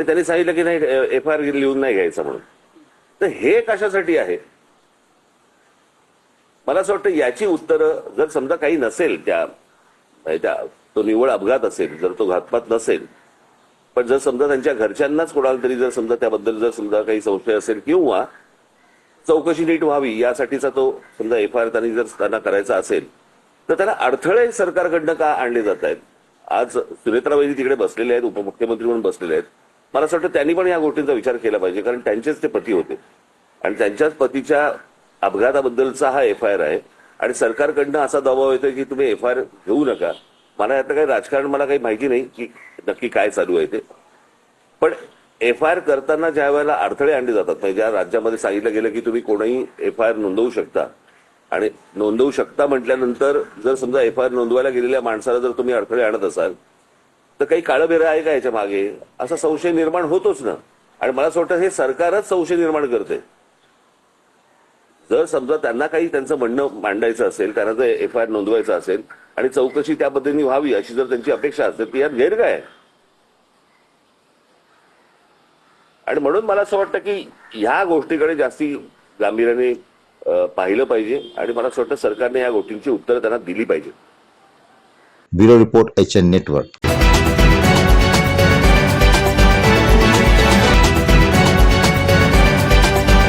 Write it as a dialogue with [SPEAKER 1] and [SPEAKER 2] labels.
[SPEAKER 1] आणि त्यांनी सांगितलं की नाही FIR लिहून नाही घ्यायचा म्हणून. तर हे कशासाठी आहे? मला असं वाटतं याची उत्तरं, जर समजा काही नसेल तो निव्वळ अपघात असेल, जर तो घातपात नसेल, पण जर समजा त्यांच्या घरच्यांनाच कोणाला तरी जर समजा त्याबद्दल जर समजा काही संशय असेल किंवा चौकशी नीट व्हावी यासाठीचा तो समजा FIR त्यांना करायचा असेल, तर त्याला अडथळे सरकारकडनं का आणले जात आहेत? आज सुनेत्राबाई तिकडे बसलेले आहेत, उपमुख्यमंत्री म्हणून बसलेले आहेत. मला असं वाटतं त्यांनी पण या गोष्टींचा विचार केला पाहिजे, कारण त्यांचेच ते पती होते आणि त्यांच्याच पतीच्या अपघाताबद्दलचा हा FIR आहे आणि सरकारकडनं असा दबाव येतोय की तुम्ही FIR घेऊ नका. मला यातलं काही राजकारण मला काही माहिती नाही की नक्की काय चालू आहे ते, पण FIR करताना ज्या वेळेला अडथळे आणले जातात, म्हणजे ज्या राज्यामध्ये सांगितलं गेलं की तुम्ही कोणीही FIR नोंदवू शकता आणि नोंदवू शकता म्हटल्यानंतर जर समजा FIR नोंदवायला गेलेल्या माणसाला जर तुम्ही अडथळे आणत असाल तर काही काळबेरं आहे का याच्या मागे, असा संशय निर्माण होतोच ना. आणि मला असं वाटतं हे सरकारच संशय निर्माण करते. जर समजा त्यांना काही त्यांचं म्हणणं मांडायचं असेल, त्यांना जर FIR नोंदवायचं असेल आणि चौकशी त्या पद्धतीने व्हावी अशी जर त्यांची अपेक्षा असेल तर यात गैर काय आहे? आणि म्हणून मला असं वाटतं की ह्या गोष्टीकडे जास्ती गांभीर्याने पाहिलं पाहिजे आणि मला असं वाटतं सरकारने या गोष्टींची उत्तरं त्यांना दिली पाहिजे.
[SPEAKER 2] Bureau report HN network.